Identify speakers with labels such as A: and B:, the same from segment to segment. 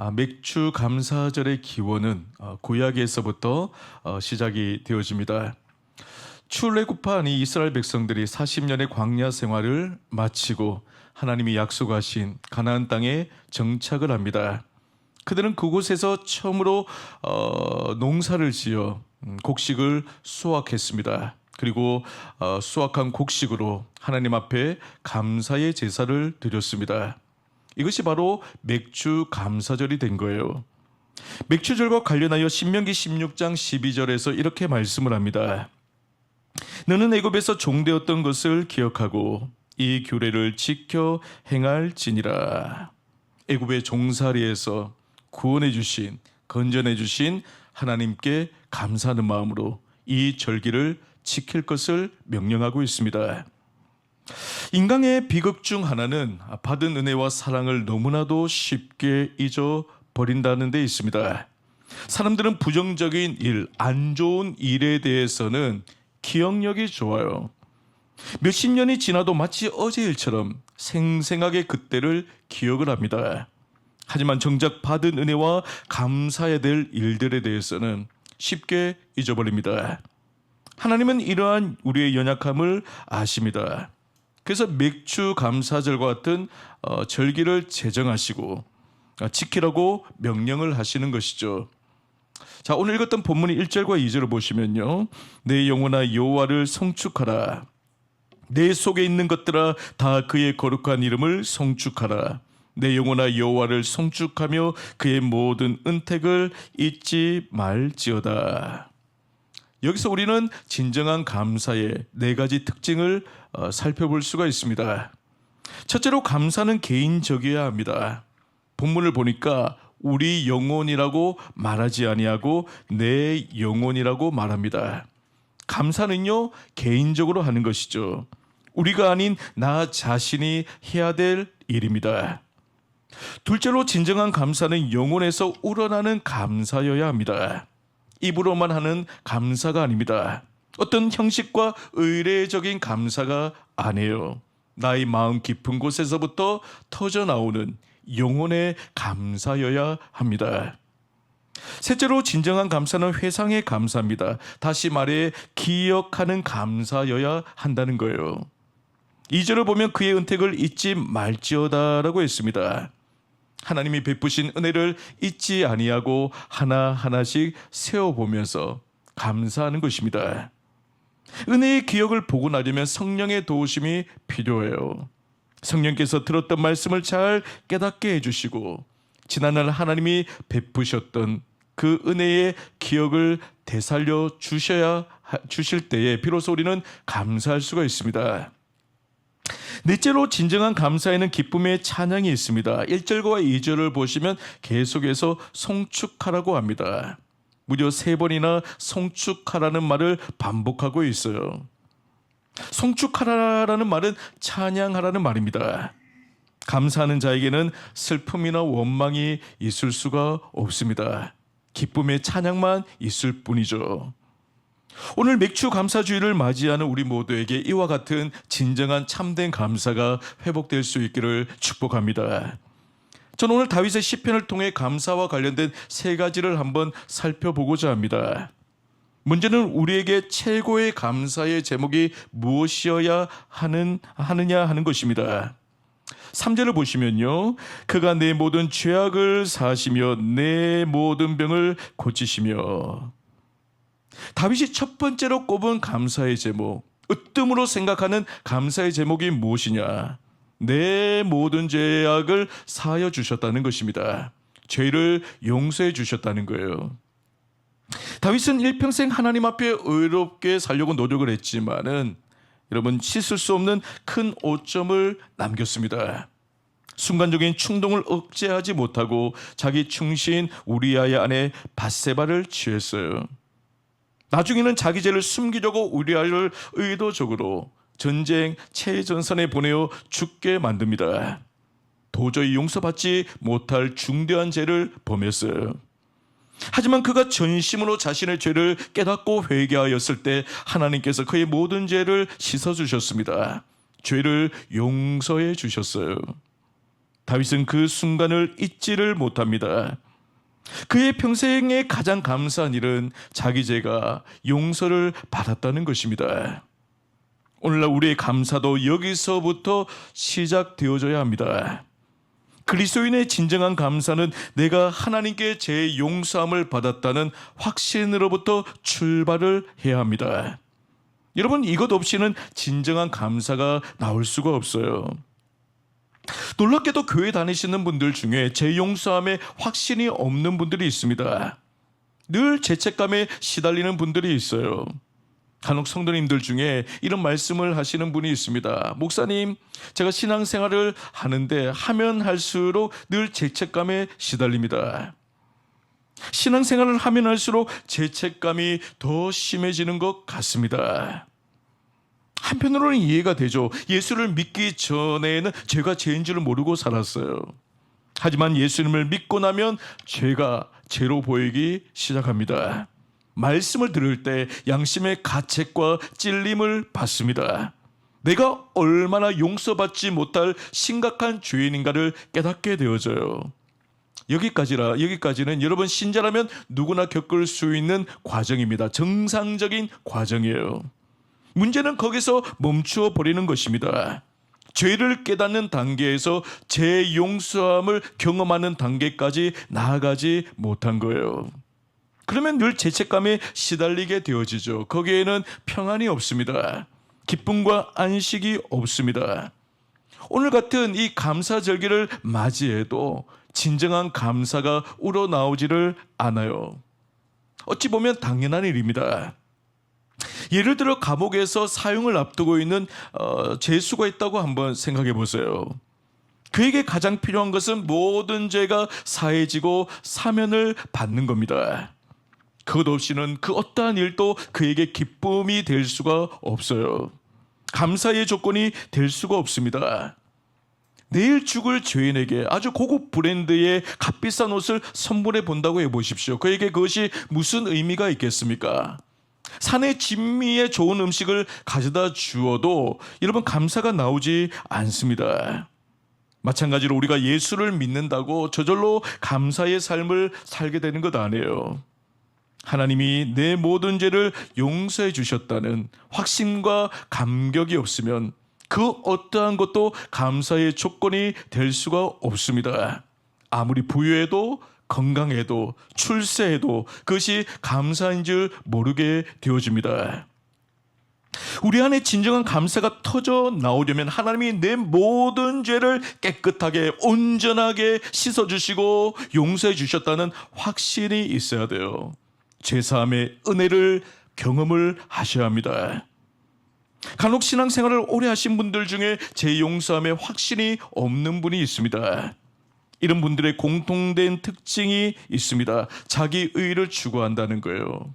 A: 맥주 감사절의 기원은 구약에서부터 시작이 되어집니다. 출애굽한 이 이스라엘 백성들이 40년의 광야 생활을 마치고 하나님이 약속하신 가나안 땅에 정착을 합니다. 그들은 그곳에서 처음으로 농사를 지어 곡식을 수확했습니다. 그리고 수확한 곡식으로 하나님 앞에 감사의 제사를 드렸습니다. 이것이 바로 맥주 감사절이 된 거예요. 맥주절과 관련하여 신명기 16장 12절에서 이렇게 말씀을 합니다. 너는 애굽에서 종되었던 것을 기억하고 이 규례를 지켜 행할지니라. 애굽의 종살이에서 구원해 주신, 건전해 주신 하나님께 감사하는 마음으로 이 절기를 지킬 것을 명령하고 있습니다. 인간의 비극 중 하나는 받은 은혜와 사랑을 너무나도 쉽게 잊어버린다는 데 있습니다. 사람들은 부정적인 일, 안 좋은 일에 대해서는 기억력이 좋아요. 몇십 년이 지나도 마치 어제 일처럼 생생하게 그때를 기억을 합니다. 하지만 정작 받은 은혜와 감사해야 될 일들에 대해서는 쉽게 잊어버립니다. 하나님은 이러한 우리의 연약함을 아십니다. 그래서 맥주 감사절과 같은 절기를 제정하시고 지키라고 명령을 하시는 것이죠. 자, 오늘 읽었던 본문의 1절과 2절을 보시면요. 내 영혼아 여호와를 송축하라. 내 속에 있는 것들아 다 그의 거룩한 이름을 송축하라. 내 영혼아 여호와를 송축하며 그의 모든 은택을 잊지 말지어다. 여기서 우리는 진정한 감사의 네 가지 특징을 살펴볼 수가 있습니다. 첫째로 감사는 개인적이어야 합니다. 본문을 보니까 우리 영혼이라고 말하지 아니하고 내 영혼이라고 말합니다. 감사는요, 개인적으로 하는 것이죠. 우리가 아닌 나 자신이 해야 될 일입니다. 둘째로 진정한 감사는 영혼에서 우러나는 감사여야 합니다. 입으로만 하는 감사가 아닙니다. 어떤 형식과 의례적인 감사가 아니에요. 나의 마음 깊은 곳에서부터 터져나오는 영혼의 감사여야 합니다. 셋째로 진정한 감사는 회상의 감사입니다. 다시 말해 기억하는 감사여야 한다는 거예요. 2절을 보면 그의 은택을 잊지 말지어다라고 했습니다. 하나님이 베푸신 은혜를 잊지 아니하고 하나하나씩 세어보면서 감사하는 것입니다. 은혜의 기억을 보고 나려면 성령의 도우심이 필요해요. 성령께서 들었던 말씀을 잘 깨닫게 해주시고 지난날 하나님이 베푸셨던 그 은혜의 기억을 되살려 주실 때에 비로소 우리는 감사할 수가 있습니다. 넷째로 진정한 감사에는 기쁨의 찬양이 있습니다. 1절과 2절을 보시면 계속해서 송축하라고 합니다. 무려 3번이나 송축하라는 말을 반복하고 있어요. 송축하라는 말은 찬양하라는 말입니다. 감사하는 자에게는 슬픔이나 원망이 있을 수가 없습니다. 기쁨의 찬양만 있을 뿐이죠. 오늘 맥주 감사주의를 맞이하는 우리 모두에게 이와 같은 진정한 참된 감사가 회복될 수 있기를 축복합니다. 저는 오늘 다윗의 시편을 통해 감사와 관련된 3가지를 한번 살펴보고자 합니다. 문제는 우리에게 최고의 감사의 제목이 무엇이어야 하느냐 하는 것입니다. 3절을 보시면요. 그가 내 모든 죄악을 사하시며 내 모든 병을 고치시며. 다윗이 첫 번째로 꼽은 감사의 제목, 으뜸으로 생각하는 감사의 제목이 무엇이냐? 내 모든 죄악을 사하여 주셨다는 것입니다. 죄를 용서해 주셨다는 거예요. 다윗은 일평생 하나님 앞에 의롭게 살려고 노력을 했지만은 여러분 씻을 수 없는 큰 오점을 남겼습니다. 순간적인 충동을 억제하지 못하고 자기 충신 우리아의 아내 밧세바를 취했어요. 나중에는 자기 죄를 숨기려고 우리아를 의도적으로 전쟁 최전선에 보내어 죽게 만듭니다. 도저히 용서받지 못할 중대한 죄를 범했어요. 하지만 그가 전심으로 자신의 죄를 깨닫고 회개하였을 때 하나님께서 그의 모든 죄를 씻어주셨습니다. 죄를 용서해 주셨어요. 다윗은 그 순간을 잊지를 못합니다. 그의 평생에 가장 감사한 일은 자기 죄가 용서를 받았다는 것입니다. 오늘날 우리의 감사도 여기서부터 시작되어져야 합니다. 그리스도인의 진정한 감사는 내가 하나님께 제 용서함을 받았다는 확신으로부터 출발을 해야 합니다. 여러분, 이것 없이는 진정한 감사가 나올 수가 없어요. 놀랍게도 교회 다니시는 분들 중에 제 용서함에 확신이 없는 분들이 있습니다. 늘 죄책감에 시달리는 분들이 있어요. 간혹 성도님들 중에 이런 말씀을 하시는 분이 있습니다. 목사님, 제가 신앙생활을 하는데 하면 할수록 늘 죄책감에 시달립니다. 신앙생활을 하면 할수록 죄책감이 더 심해지는 것 같습니다. 한편으로는 이해가 되죠. 예수를 믿기 전에는 죄가 죄인 줄을 모르고 살았어요. 하지만 예수님을 믿고 나면 죄가 죄로 보이기 시작합니다. 말씀을 들을 때 양심의 가책과 찔림을 받습니다. 내가 얼마나 용서받지 못할 심각한 죄인인가를 깨닫게 되어져요. 여기까지는 여러분 신자라면 누구나 겪을 수 있는 과정입니다. 정상적인 과정이에요. 문제는 거기서 멈추어 버리는 것입니다. 죄를 깨닫는 단계에서 제 용서함을 경험하는 단계까지 나아가지 못한 거예요. 그러면 늘 죄책감에 시달리게 되어지죠. 거기에는 평안이 없습니다. 기쁨과 안식이 없습니다. 오늘 같은 이 감사절기를 맞이해도 진정한 감사가 우러나오지를 않아요. 어찌 보면 당연한 일입니다. 예를 들어 감옥에서 사형을 앞두고 있는 죄수가 있다고 한번 생각해 보세요. 그에게 가장 필요한 것은 모든 죄가 사해지고 사면을 받는 겁니다. 그것 없이는 그 어떠한 일도 그에게 기쁨이 될 수가 없어요. 감사의 조건이 될 수가 없습니다. 내일 죽을 죄인에게 아주 고급 브랜드의 값비싼 옷을 선물해 본다고 해보십시오. 그에게 그것이 무슨 의미가 있겠습니까? 산의 진미에 좋은 음식을 가져다 주어도 여러분 감사가 나오지 않습니다. 마찬가지로 우리가 예수를 믿는다고 저절로 감사의 삶을 살게 되는 것 아니에요. 하나님이 내 모든 죄를 용서해 주셨다는 확신과 감격이 없으면 그 어떠한 것도 감사의 조건이 될 수가 없습니다. 아무리 부유해도 건강해도 출세해도 그것이 감사인 줄 모르게 되어집니다. 우리 안에 진정한 감사가 터져 나오려면 하나님이 내 모든 죄를 깨끗하게 온전하게 씻어주시고 용서해 주셨다는 확신이 있어야 돼요. 죄사함의 은혜를 경험을 하셔야 합니다. 간혹 신앙생활을 오래 하신 분들 중에 제 용서함에 확신이 없는 분이 있습니다. 이런 분들의 공통된 특징이 있습니다. 자기 의를 추구한다는 거예요.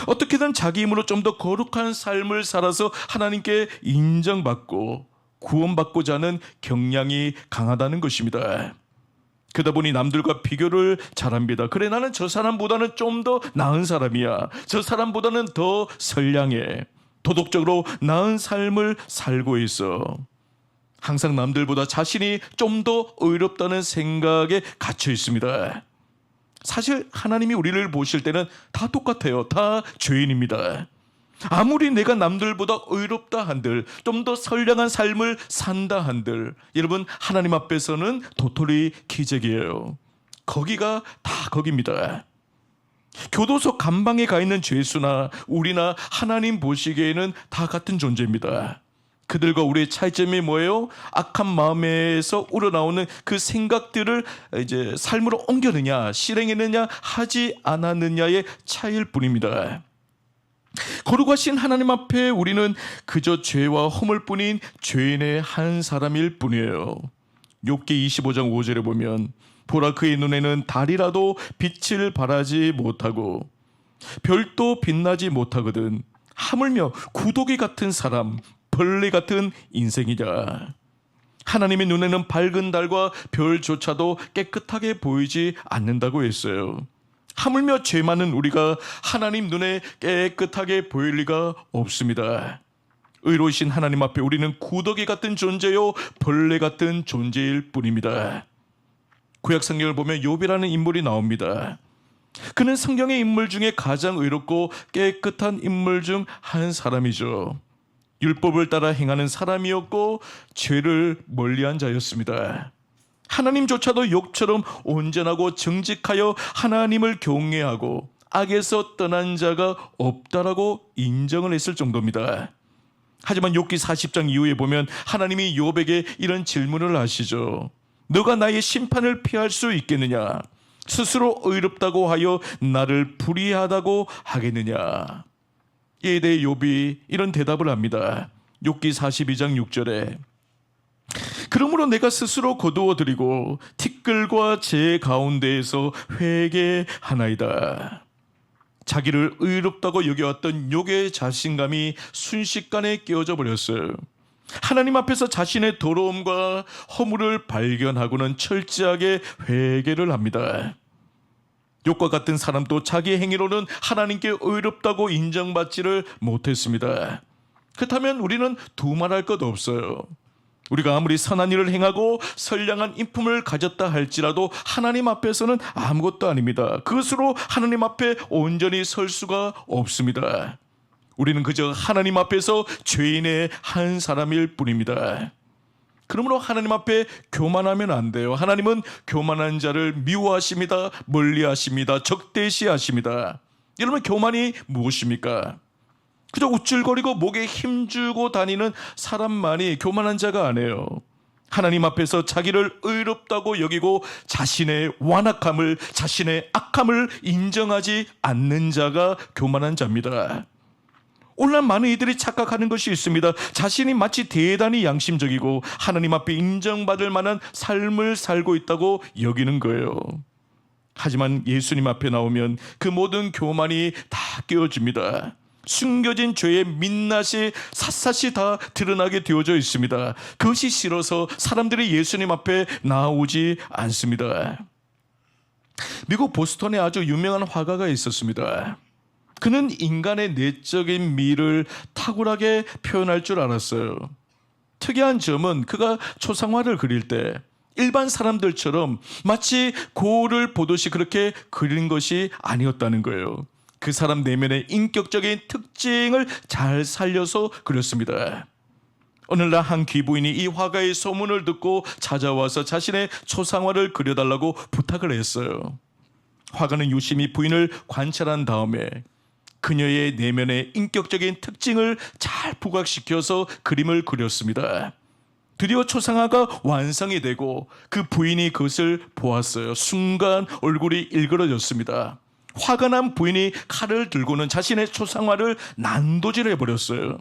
A: 어떻게든 자기 힘으로 좀 더 거룩한 삶을 살아서 하나님께 인정받고 구원받고자 하는 경향이 강하다는 것입니다. 그러다 보니 남들과 비교를 잘합니다. 그래, 나는 저 사람보다는 좀 더 나은 사람이야. 저 사람보다는 더 선량해. 도덕적으로 나은 삶을 살고 있어. 항상 남들보다 자신이 좀 더 의롭다는 생각에 갇혀 있습니다. 사실 하나님이 우리를 보실 때는 다 똑같아요. 다 죄인입니다. 아무리 내가 남들보다 의롭다 한들, 좀 더 선량한 삶을 산다 한들, 여러분 하나님 앞에서는 도토리 기적이에요. 거기가 다 거기입니다. 교도소 감방에 가 있는 죄수나 우리나 하나님 보시기에는 다 같은 존재입니다. 그들과 우리의 차이점이 뭐예요? 악한 마음에서 우러나오는 그 생각들을 이제 삶으로 옮겨느냐, 실행했느냐, 하지 않았느냐의 차이일 뿐입니다. 거룩하신 하나님 앞에 우리는 그저 죄와 허물뿐인 죄인의 한 사람일 뿐이에요. 욥기 25장 5절에 보면 보라, 그의 눈에는 달이라도 빛을 발하지 못하고 별도 빛나지 못하거든 하물며 구더기 같은 사람, 벌레 같은 인생이냐. 하나님의 눈에는 밝은 달과 별조차도 깨끗하게 보이지 않는다고 했어요. 하물며 죄 많은 우리가 하나님 눈에 깨끗하게 보일 리가 없습니다. 의로우신 하나님 앞에 우리는 구더기 같은 존재요 벌레 같은 존재일 뿐입니다. 구약 성경을 보면 욥이라는 인물이 나옵니다. 그는 성경의 인물 중에 가장 의롭고 깨끗한 인물 중 한 사람이죠. 율법을 따라 행하는 사람이었고 죄를 멀리한 자였습니다. 하나님조차도 욥처럼 온전하고 정직하여 하나님을 경외하고 악에서 떠난 자가 없다라고 인정을 했을 정도입니다. 하지만 욥기 40장 이후에 보면 하나님이 욥에게 이런 질문을 하시죠. 너가 나의 심판을 피할 수 있겠느냐? 스스로 의롭다고 하여 나를 불의하다고 하겠느냐? 이에 대해 욥이 이런 대답을 합니다. 욥기 42장 6절에 그러므로 내가 스스로 거두어 드리고 티끌과 재 가운데에서 회개하나이다. 자기를 의롭다고 여겨왔던 욥의 자신감이 순식간에 깨어져 버렸어요. 하나님 앞에서 자신의 더러움과 허물을 발견하고는 철저하게 회개를 합니다. 욥과 같은 사람도 자기 행위로는 하나님께 의롭다고 인정받지를 못했습니다. 그렇다면 우리는 두말할 것 없어요. 우리가 아무리 선한 일을 행하고 선량한 인품을 가졌다 할지라도 하나님 앞에서는 아무것도 아닙니다. 그것으로 하나님 앞에 온전히 설 수가 없습니다. 우리는 그저 하나님 앞에서 죄인의 한 사람일 뿐입니다. 그러므로 하나님 앞에 교만하면 안 돼요. 하나님은 교만한 자를 미워하십니다. 멀리하십니다. 적대시하십니다. 여러분, 교만이 무엇입니까? 그저 우쭐거리고 목에 힘주고 다니는 사람만이 교만한 자가 아니에요. 하나님 앞에서 자기를 의롭다고 여기고 자신의 완악함을, 자신의 악함을 인정하지 않는 자가 교만한 자입니다. 오늘날 많은 이들이 착각하는 것이 있습니다. 자신이 마치 대단히 양심적이고 하나님 앞에 인정받을 만한 삶을 살고 있다고 여기는 거예요. 하지만 예수님 앞에 나오면 그 모든 교만이 다 깨어집니다. 숨겨진 죄의 민낯이 샅샅이 다 드러나게 되어져 있습니다. 그것이 싫어서 사람들이 예수님 앞에 나오지 않습니다. 미국 보스턴에 아주 유명한 화가가 있었습니다. 그는 인간의 내적인 미를 탁월하게 표현할 줄 알았어요. 특이한 점은 그가 초상화를 그릴 때 일반 사람들처럼 마치 거울을 보듯이 그렇게 그린 것이 아니었다는 거예요. 그 사람 내면의 인격적인 특징을 잘 살려서 그렸습니다. 오늘날 한 귀부인이 이 화가의 소문을 듣고 찾아와서 자신의 초상화를 그려달라고 부탁을 했어요. 화가는 유심히 부인을 관찰한 다음에 그녀의 내면의 인격적인 특징을 잘 부각시켜서 그림을 그렸습니다. 드디어 초상화가 완성이 되고 그 부인이 그것을 보았어요. 순간 얼굴이 일그러졌습니다. 화가 난 부인이 칼을 들고는 자신의 초상화를 난도질해 버렸어요.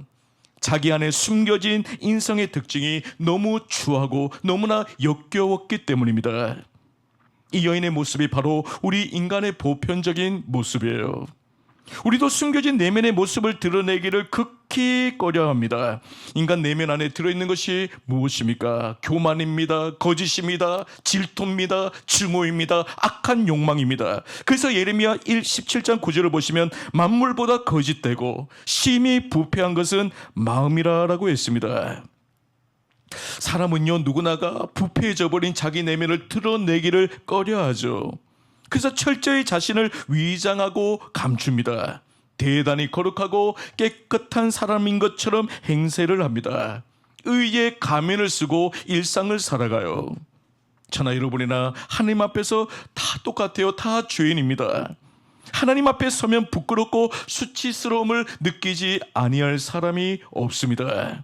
A: 자기 안에 숨겨진 인성의 특징이 너무 추하고 너무나 역겨웠기 때문입니다. 이 여인의 모습이 바로 우리 인간의 보편적인 모습이에요. 우리도 숨겨진 내면의 모습을 드러내기를 극히 꺼려합니다. 인간 내면 안에 들어있는 것이 무엇입니까? 교만입니다. 거짓입니다. 질투입니다. 증오입니다. 악한 욕망입니다. 그래서 예레미야 17장 9절을 보시면 만물보다 거짓되고 심히 부패한 것은 마음이라고 했습니다. 사람은요, 누구나가 부패해져 버린 자기 내면을 드러내기를 꺼려하죠. 그래서 철저히 자신을 위장하고 감춥니다. 대단히 거룩하고 깨끗한 사람인 것처럼 행세를 합니다. 의의 가면을 쓰고 일상을 살아가요. 저나 여러분이나 하나님 앞에서 다 똑같아요. 다 죄인입니다. 하나님 앞에 서면 부끄럽고 수치스러움을 느끼지 아니할 사람이 없습니다.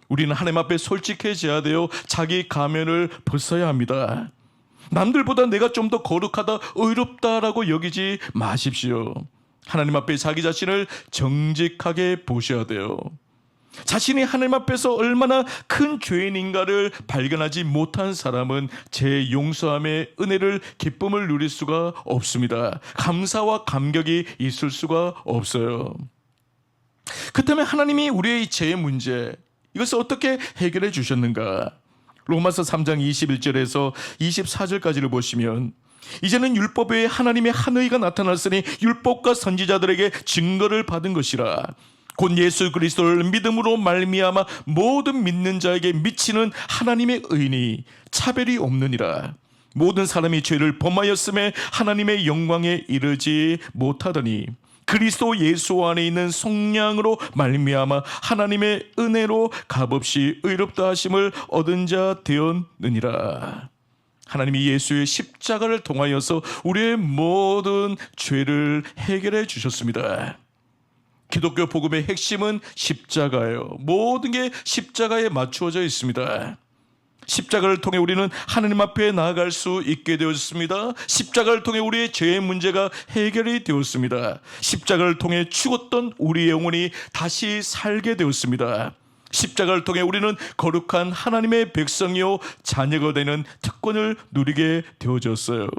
A: 우리는 하나님 앞에 솔직해져야 돼요. 자기 가면을 벗어야 합니다. 남들보다 내가 좀 더 거룩하다, 의롭다라고 여기지 마십시오. 하나님 앞에 자기 자신을 정직하게 보셔야 돼요. 자신이 하나님 앞에서 얼마나 큰 죄인인가를 발견하지 못한 사람은 제 용서함의 은혜를, 기쁨을 누릴 수가 없습니다. 감사와 감격이 있을 수가 없어요. 그렇다면 하나님이 우리의 죄의 문제, 이것을 어떻게 해결해 주셨는가? 로마서 3장 21절에서 24절까지를 보시면 이제는 율법 외에 하나님의 한 의가 나타났으니 율법과 선지자들에게 증거를 받은 것이라 곧 예수 그리스도를 믿음으로 말미암아 모든 믿는 자에게 미치는 하나님의 의인이 차별이 없느니라. 모든 사람이 죄를 범하였음에 하나님의 영광에 이르지 못하더니 그리스도 예수 안에 있는 속량으로 말미암아 하나님의 은혜로 값없이 의롭다 하심을 얻은 자 되었느니라. 하나님이 예수의 십자가를 통하여서 우리의 모든 죄를 해결해 주셨습니다. 기독교 복음의 핵심은 십자가예요. 모든 게 십자가에 맞추어져 있습니다. 십자가를 통해 우리는 하나님 앞에 나아갈 수 있게 되었습니다. 십자가를 통해 우리의 죄의 문제가 해결이 되었습니다. 십자가를 통해 죽었던 우리의 영혼이 다시 살게 되었습니다. 십자가를 통해 우리는 거룩한 하나님의 백성이요 자녀가 되는 특권을 누리게 되어졌어요.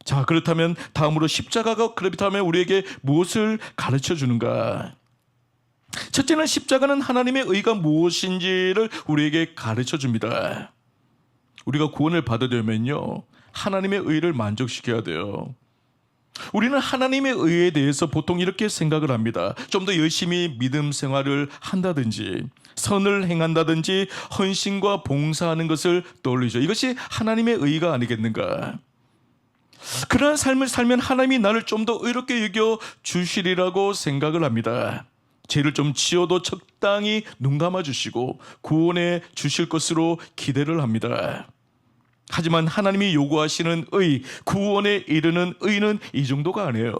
A: 자, 그렇다면 다음으로 십자가가 그렇다면 우리에게 무엇을 가르쳐 주는가? 첫째는 십자가는 하나님의 의가 무엇인지를 우리에게 가르쳐 줍니다. 우리가 구원을 받으려면요, 하나님의 의를 만족시켜야 돼요. 우리는 하나님의 의에 대해서 보통 이렇게 생각을 합니다. 좀 더 열심히 믿음 생활을 한다든지 선을 행한다든지 헌신과 봉사하는 것을 떠올리죠. 이것이 하나님의 의가 아니겠는가? 그러한 삶을 살면 하나님이 나를 좀 더 의롭게 여겨 주시리라고 생각을 합니다. 죄를 좀 지어도 적당히 눈 감아 주시고 구원해 주실 것으로 기대를 합니다. 하지만 하나님이 요구하시는 의, 구원에 이르는 의는 이 정도가 아니에요.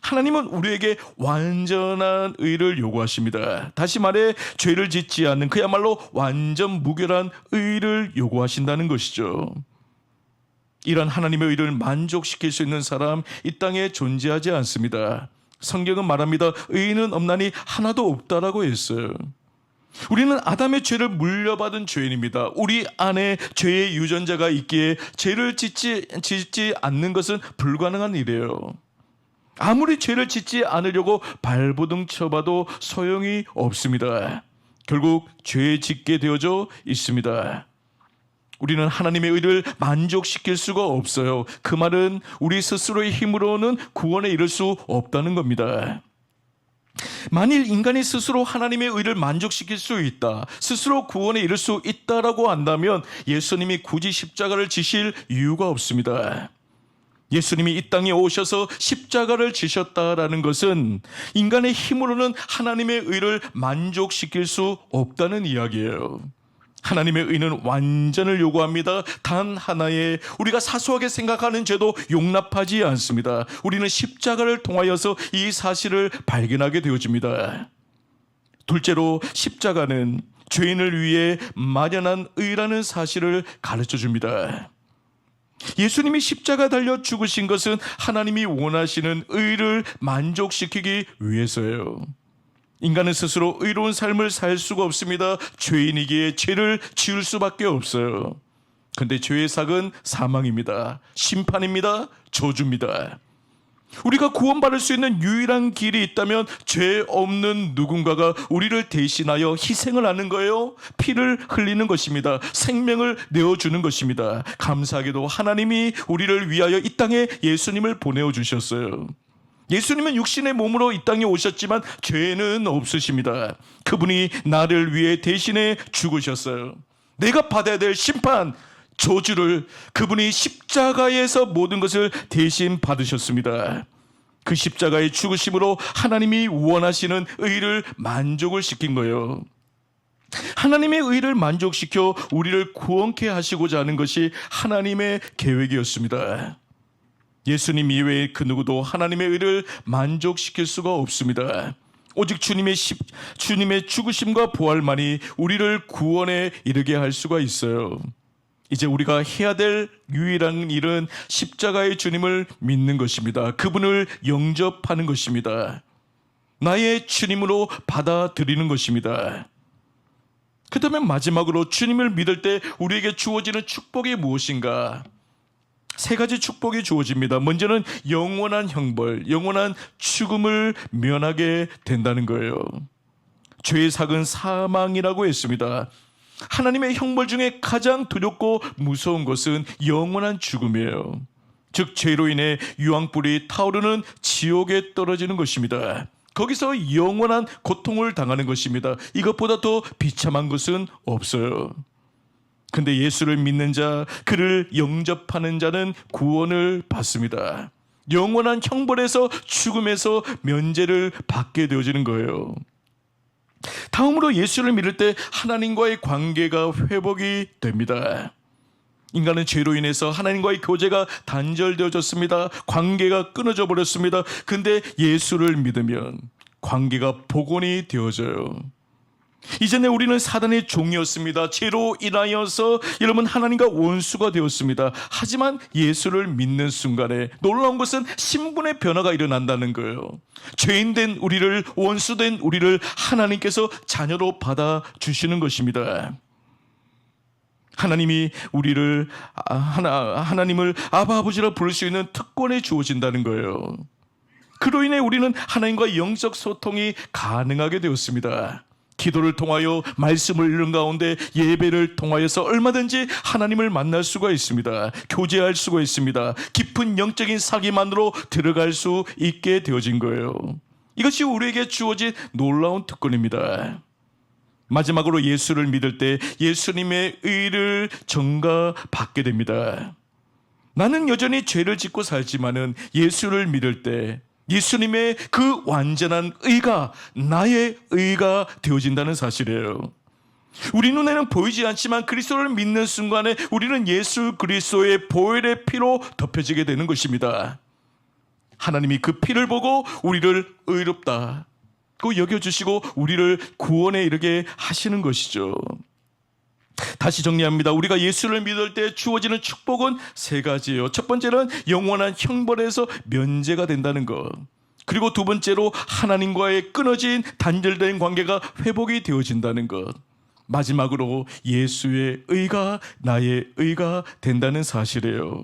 A: 하나님은 우리에게 완전한 의를 요구하십니다. 다시 말해 죄를 짓지 않는 그야말로 완전 무결한 의를 요구하신다는 것이죠. 이런 하나님의 의를 만족시킬 수 있는 사람 이 땅에 존재하지 않습니다. 성경은 말합니다. 의인은 없나니 하나도 없다라고 했어요. 우리는 아담의 죄를 물려받은 죄인입니다. 우리 안에 죄의 유전자가 있기에 죄를 짓지 않는 것은 불가능한 일이에요. 아무리 죄를 짓지 않으려고 발버둥 쳐봐도 소용이 없습니다. 결국 죄 짓게 되어져 있습니다. 우리는 하나님의 의를 만족시킬 수가 없어요. 그 말은 우리 스스로의 힘으로는 구원에 이를 수 없다는 겁니다. 만일 인간이 스스로 하나님의 의를 만족시킬 수 있다, 스스로 구원에 이를 수 있다라고 한다면 예수님이 굳이 십자가를 지실 이유가 없습니다. 예수님이 이 땅에 오셔서 십자가를 지셨다라는 것은 인간의 힘으로는 하나님의 의를 만족시킬 수 없다는 이야기예요. 하나님의 의는 완전을 요구합니다. 단 하나의 우리가 사소하게 생각하는 죄도 용납하지 않습니다. 우리는 십자가를 통하여서 이 사실을 발견하게 되어집니다. 둘째로 십자가는 죄인을 위해 마련한 의라는 사실을 가르쳐 줍니다. 예수님이 십자가 달려 죽으신 것은 하나님이 원하시는 의를 만족시키기 위해서예요. 인간은 스스로 의로운 삶을 살 수가 없습니다. 죄인이기에 죄를 지을 수밖에 없어요. 그런데 죄의 삭은 사망입니다. 심판입니다. 저주입니다. 우리가 구원받을 수 있는 유일한 길이 있다면 죄 없는 누군가가 우리를 대신하여 희생을 하는 거예요. 피를 흘리는 것입니다. 생명을 내어주는 것입니다. 감사하게도 하나님이 우리를 위하여 이 땅에 예수님을 보내어 주셨어요. 예수님은 육신의 몸으로 이 땅에 오셨지만 죄는 없으십니다. 그분이 나를 위해 대신해 죽으셨어요. 내가 받아야 될 심판, 저주를 그분이 십자가에서 모든 것을 대신 받으셨습니다. 그 십자가의 죽으심으로 하나님이 원하시는 의를 만족을 시킨 거예요. 하나님의 의를 만족시켜 우리를 구원케 하시고자 하는 것이 하나님의 계획이었습니다. 예수님 이외에 그 누구도 하나님의 의를 만족시킬 수가 없습니다. 오직 주님의 죽으심과 부활만이 우리를 구원에 이르게 할 수가 있어요. 이제 우리가 해야 될 유일한 일은 십자가의 주님을 믿는 것입니다. 그분을 영접하는 것입니다. 나의 주님으로 받아들이는 것입니다. 그렇다면 마지막으로 주님을 믿을 때 우리에게 주어지는 축복이 무엇인가? 세 가지 축복이 주어집니다. 먼저는 영원한 형벌, 영원한 죽음을 면하게 된다는 거예요. 죄의 삭은 사망이라고 했습니다. 하나님의 형벌 중에 가장 두렵고 무서운 것은 영원한 죽음이에요. 즉 죄로 인해 유황불이 타오르는 지옥에 떨어지는 것입니다. 거기서 영원한 고통을 당하는 것입니다. 이것보다 더 비참한 것은 없어요. 근데 예수를 믿는 자, 그를 영접하는 자는 구원을 받습니다. 영원한 형벌에서, 죽음에서 면제를 받게 되어지는 거예요. 다음으로 예수를 믿을 때 하나님과의 관계가 회복이 됩니다. 인간은 죄로 인해서 하나님과의 교제가 단절되어졌습니다. 관계가 끊어져 버렸습니다. 근데 예수를 믿으면 관계가 복원이 되어져요. 이전에 우리는 사단의 종이었습니다. 죄로 인하여서 여러분 하나님과 원수가 되었습니다. 하지만 예수를 믿는 순간에 놀라운 것은 신분의 변화가 일어난다는 거예요. 죄인된 우리를, 원수된 우리를 하나님께서 자녀로 받아주시는 것입니다. 하나님이 우리를 하나님을 아바 아버지라 부를 수 있는 특권이 주어진다는 거예요. 그로 인해 우리는 하나님과 영적 소통이 가능하게 되었습니다. 기도를 통하여, 말씀을 읽는 가운데, 예배를 통하여서 얼마든지 하나님을 만날 수가 있습니다. 교제할 수가 있습니다. 깊은 영적인 사귐 안으로 들어갈 수 있게 되어진 거예요. 이것이 우리에게 주어진 놀라운 특권입니다. 마지막으로 예수를 믿을 때 예수님의 의를 전가받게 됩니다. 나는 여전히 죄를 짓고 살지만은 예수를 믿을 때 예수님의 그 완전한 의가 나의 의가 되어진다는 사실이에요. 우리 눈에는 보이지 않지만 그리스도를 믿는 순간에 우리는 예수 그리스도의 보혈의 피로 덮여지게 되는 것입니다. 하나님이 그 피를 보고 우리를 의롭다고 여겨주시고 우리를 구원에 이르게 하시는 것이죠. 다시 정리합니다. 우리가 예수를 믿을 때 주어지는 축복은 세 가지예요. 첫 번째는 영원한 형벌에서 면제가 된다는 것. 그리고 두 번째로 하나님과의 끊어진 단절된 관계가 회복이 되어진다는 것. 마지막으로 예수의 의가 나의 의가 된다는 사실이에요.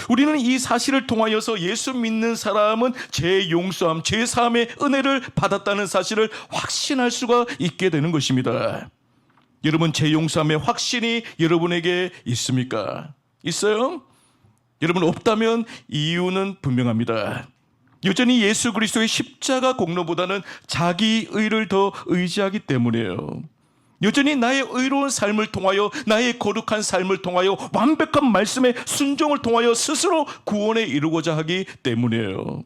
A: 우리는 이 사실을 통하여서 예수 믿는 사람은 죄 용서함, 죄 사함의 은혜를 받았다는 사실을 확신할 수가 있게 되는 것입니다. 여러분, 죄 용서함의 확신이 여러분에게 있습니까? 있어요? 여러분, 없다면 이유는 분명합니다. 여전히 예수 그리스도의 십자가 공로보다는 자기 의를 더 의지하기 때문이에요. 여전히 나의 의로운 삶을 통하여, 나의 거룩한 삶을 통하여, 완벽한 말씀의 순종을 통하여 스스로 구원에 이르고자 하기 때문이에요.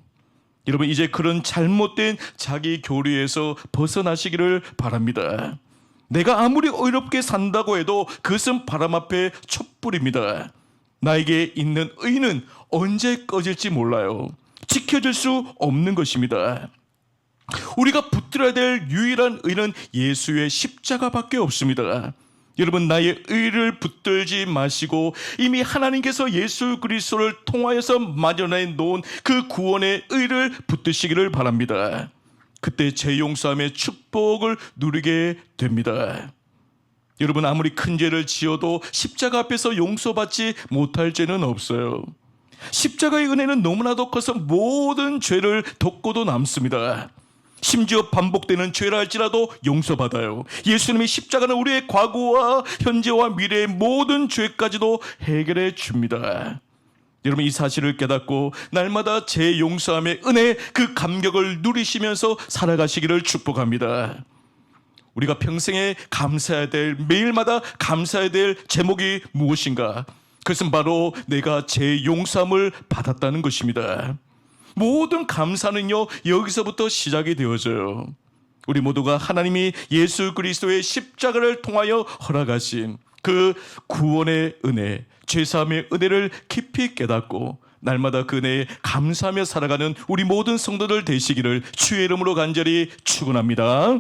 A: 여러분, 이제 그런 잘못된 자기 교리에서 벗어나시기를 바랍니다. 내가 아무리 의롭게 산다고 해도 그것은 바람 앞에 촛불입니다. 나에게 있는 의는 언제 꺼질지 몰라요. 지켜질 수 없는 것입니다. 우리가 붙들어야 될 유일한 의는 예수의 십자가밖에 없습니다. 여러분, 나의 의를 붙들지 마시고 이미 하나님께서 예수 그리스도를 통하여서 마련해 놓은 그 구원의 의를 붙드시기를 바랍니다. 그때 죄 용서함의 축복을 누리게 됩니다. 여러분, 아무리 큰 죄를 지어도 십자가 앞에서 용서받지 못할 죄는 없어요. 십자가의 은혜는 너무나도 커서 모든 죄를 덮고도 남습니다. 심지어 반복되는 죄라 할지라도 용서받아요. 예수님의 십자가는 우리의 과거와 현재와 미래의 모든 죄까지도 해결해 줍니다. 여러분, 이 사실을 깨닫고 날마다 제 용서함의 은혜, 그 감격을 누리시면서 살아가시기를 축복합니다. 우리가 평생에 감사해야 될, 매일마다 감사해야 될 제목이 무엇인가? 그것은 바로 내가 제 용서함을 받았다는 것입니다. 모든 감사는요, 여기서부터 시작이 되어져요. 우리 모두가 하나님이 예수 그리스도의 십자가를 통하여 허락하신 그 구원의 은혜, 죄사함의 은혜를 깊이 깨닫고 날마다 그 은혜에 감사하며 살아가는 우리 모든 성도들 되시기를 주의 이름으로 간절히 축원합니다.